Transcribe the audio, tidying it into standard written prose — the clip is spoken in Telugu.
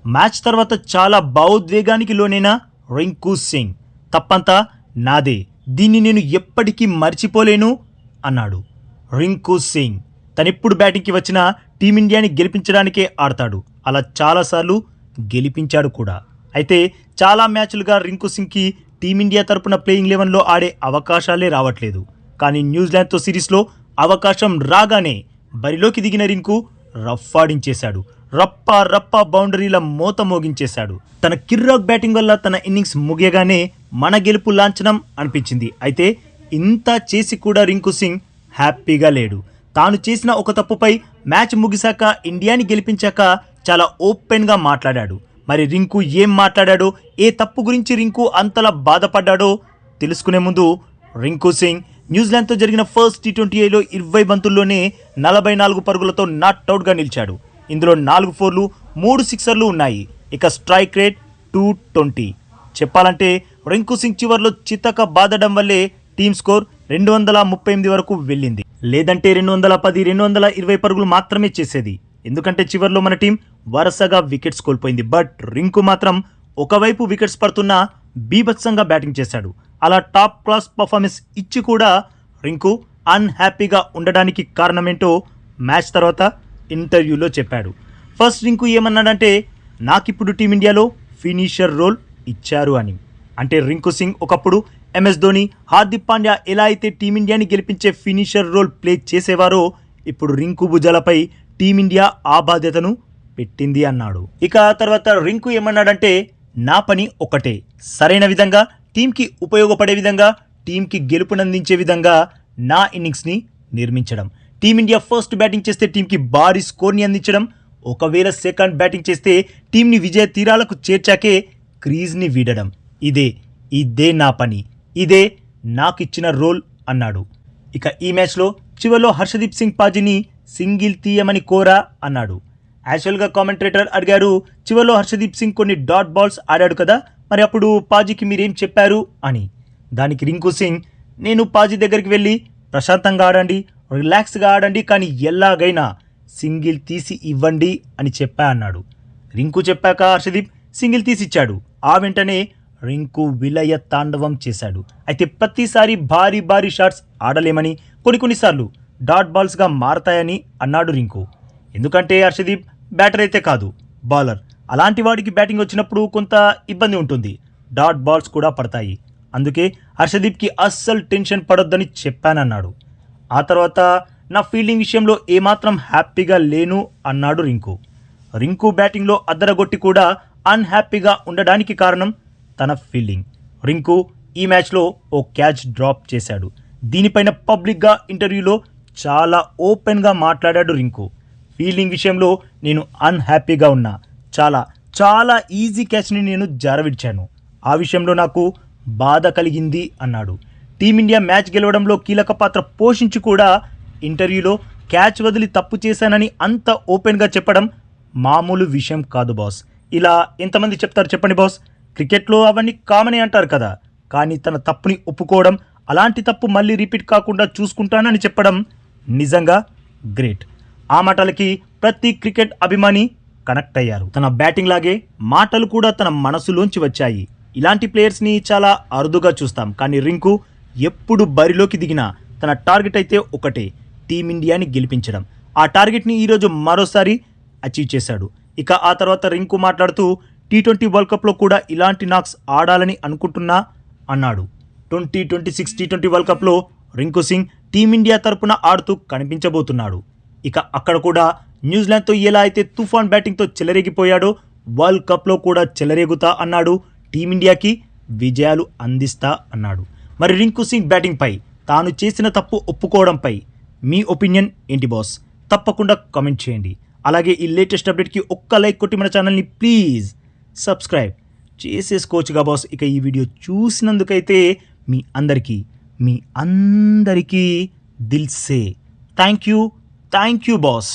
మ్యాచ్ తర్వాత చాలా భావోద్వేగానికి లోనైన రింకు సింగ్ తప్పంతా నాదే, దీన్ని నేను ఎప్పటికీ మర్చిపోలేను అన్నాడు. రింకు సింగ్ తనెప్పుడు బ్యాటింగ్కి వచ్చినా టీమిండియాని గెలిపించడానికే ఆడతాడు. అలా చాలాసార్లు గెలిపించాడు కూడా. అయితే చాలా మ్యాచ్లుగా రింకు సింగ్కి టీమిండియా తరపున ప్లేయింగ్ 11లో ఆడే అవకాశాలే రావట్లేదు. కానీ న్యూజిలాండ్తో సిరీస్లో అవకాశం రాగానే బరిలోకి దిగిన రింకు రఫ్ఫాడించేశాడు. రప్పా బౌండరీల మోత మోగించేశాడు. తన కిర్రాక్ బ్యాటింగ్ వల్ల తన ఇన్నింగ్స్ ముగియగానే మన గెలుపు లాంఛనం అనిపించింది. అయితే ఇంత చేసి కూడా రింకు సింగ్ హ్యాపీగా లేడు. తాను చేసిన ఒక తప్పుపై మ్యాచ్ ముగిశాక ఇండియాని గెలిపించాక చాలా ఓపెన్గా మాట్లాడాడు. మరి రింకు ఏం మాట్లాడాడో, ఏ తప్పు గురించి రింకు అంతలా బాధపడ్డాడో తెలుసుకునే ముందు రింకు సింగ్ న్యూజిలాండ్తో జరిగిన ఫస్ట్ T20Iలో 20 బంతుల్లోనే 44 పరుగులతో నాట్అవుట్గా నిలిచాడు. ఇందులో 4 4లు 3 6లు ఉన్నాయి. ఇక స్ట్రైక్ రేట్ 220. చెప్పాలంటే రింకు సింగ్ చివర్లో చితక బాదడం వల్లే టీమ్ స్కోర్ 238 వరకు వెళ్ళింది. లేదంటే 210 220 పరుగులు మాత్రమే చేసేది. ఎందుకంటే చివర్లో మన టీం వరుసగా వికెట్స్ కోల్పోయింది. బట్ రింకు మాత్రం ఒకవైపు వికెట్స్ పడుతున్నా బీభత్సంగా బ్యాటింగ్ చేశాడు. అలా టాప్ క్లాస్ పర్ఫార్మెన్స్ ఇచ్చి కూడా రింకు అన్హ్యాపీగా ఉండడానికి కారణమేంటో మ్యాచ్ తర్వాత ఇంటర్వ్యూలో చెప్పాడు. ఫస్ట్ రింకు ఏమన్నాడంటే, నాకిప్పుడు టీమిండియాలో ఫినిషర్ రోల్ ఇచ్చారు అని. అంటే రింకు సింగ్ ఒకప్పుడు MS ధోని, హార్దిక్ పాండ్యా ఎలా అయితే టీమిండియాని గెలిపించే ఫినిషర్ రోల్ ప్లే చేసేవారో ఇప్పుడు రింకు భుజాలపై టీమిండియా ఆ బాధ్యతను పెట్టింది అన్నాడు. ఇక ఆ తర్వాత రింకు ఏమన్నాడంటే, నా పని ఒకటే, సరైన విధంగా టీంకి ఉపయోగపడే విధంగా, టీంకి గెలుపునందించే విధంగా నా ఇన్నింగ్స్ని నిర్మించడం. టీమిండియా ఫస్ట్ బ్యాటింగ్ చేస్తే టీంకి భారీ స్కోర్ని అందించడం, ఒకవేళ సెకండ్ బ్యాటింగ్ చేస్తే టీంని విజయ తీరాలకు చేర్చాకే క్రీజ్ని వీడడం. ఇదే నా పని, ఇదే నాకిచ్చిన రోల్ అన్నాడు. ఇక ఈ మ్యాచ్లో చివర్లో హర్షదీప్ సింగ్ పాజీని సింగిల్ తీయమని కోరా అన్నాడు. యాక్చువల్గా కామెంటేటర్ అడిగారు, చివర్లో హర్షదీప్ సింగ్ కొన్ని డాట్ బాల్స్ ఆడాడు కదా, మరి అప్పుడు పాజీకి మీరేం చెప్పారు అని. దానికి రింకు సింగ్, నేను పాజీ దగ్గరికి వెళ్ళి ప్రశాంతంగా ఆడండి, రిలాక్స్గా ఆడండి, కానీ ఎలాగైనా సింగిల్ తీసి ఇవ్వండి అని చెప్పా అన్నాడు. రింకు చెప్పాక హర్షదీప్ సింగిల్ తీసి ఇచ్చాడు. ఆ వెంటనే రింకు విలయ తాండవం చేశాడు. అయితే ప్రతిసారి భారీ షాట్స్ ఆడలేమని, కొన్నిసార్లు డాట్ బాల్స్గా మారతాయని అన్నాడు రింకు. ఎందుకంటే హర్షదీప్ బ్యాటర్ అయితే కాదు, బౌలర్. అలాంటి వాడికి బ్యాటింగ్ వచ్చినప్పుడు కొంత ఇబ్బంది ఉంటుంది, డాట్ బాల్స్ కూడా పడతాయి. అందుకే హర్షదీప్కి అస్సలు టెన్షన్ పడొద్దని చెప్పానన్నాడు. ఆ తర్వాత నా ఫీల్డింగ్ విషయంలో ఏమాత్రం హ్యాపీగా లేను అన్నాడు రింకు. రింకు బ్యాటింగ్లో అద్దరగొట్టి కూడా అన్హ్యాపీగా ఉండడానికి కారణం తన ఫీల్డింగ్. రింకు ఈ మ్యాచ్లో ఓ క్యాచ్ డ్రాప్ చేశాడు. దీనిపైన పబ్లిక్గా ఇంటర్వ్యూలో చాలా ఓపెన్గా మాట్లాడాడు రింకు. ఫీల్డింగ్ విషయంలో నేను అన్హ్యాపీగా ఉన్నా, చాలా ఈజీ క్యాచ్ని నేను జారవిడ్చాను, ఆ విషయంలో నాకు బాధ కలిగింది అన్నాడు. టీమిండియా మ్యాచ్ గెలవడంలో కీలక పాత్ర పోషించి కూడా ఇంటర్వ్యూలో క్యాచ్ వదిలి తప్పు చేశానని అంత ఓపెన్గా చెప్పడం మామూలు విషయం కాదు బాస్. ఇలా ఎంతమంది చెప్తారు చెప్పండి బాస్. క్రికెట్లో అవన్నీ కామనే అంటారు కదా, కానీ తన తప్పుని ఒప్పుకోవడం, అలాంటి తప్పు మళ్ళీ రిపీట్ కాకుండా చూసుకుంటానని చెప్పడం నిజంగా గ్రేట్. ఆ మాటలకి ప్రతి క్రికెట్ అభిమాని కనెక్ట్ అయ్యారు. తన బ్యాటింగ్ లాగే మాటలు కూడా తన మనసులోంచి వచ్చాయి. ఇలాంటి ప్లేయర్స్ని చాలా అరుదుగా చూస్తాం, కానీ రింకు ఎప్పుడు బరిలోకి దిగినా తన టార్గెట్ అయితే ఒకటే, టీమిండియాని గెలిపించడం. ఆ టార్గెట్ని ఈరోజు మరోసారి అచీవ్ చేశాడు. ఇక ఆ తర్వాత రింకు మాట్లాడుతూ, T20 వరల్డ్ కప్లో కూడా ఇలాంటి నాక్స్ ఆడాలని అనుకుంటున్నా అన్నాడు. 2026 T20 వరల్డ్ కప్లో రింకు సింగ్ టీమిండియా తరపున ఆడుతూ కనిపించబోతున్నాడు. ఇక అక్కడ కూడా న్యూజిలాండ్తో ఎలా అయితే తుఫాన్ బ్యాటింగ్తో చెలరేగిపోయాడో వరల్డ్ కప్లో కూడా చెలరేగుతా అన్నాడు. టీమిండియాకి విజయాలు అందిస్తా అన్నాడు. మరి రింకు సింగ్ బ్యాటింగ్పై, తాను చేసిన తప్పు ఒప్పుకోవడంపై మీ ఒపీనియన్ ఏంటి బాస్? తప్పకుండా కామెంట్ చేయండి. అలాగే ఈ లేటెస్ట్ అప్డేట్కి ఒక్క లైక్ కొట్టి మన ఛానల్ని ప్లీజ్ సబ్స్క్రైబ్ చేసేసుకోవచ్చుగా బాస్. ఇక ఈ వీడియో చూసినందుకైతే మీ అందరికీ దిల్ సే థ్యాంక్ యూ బాస్.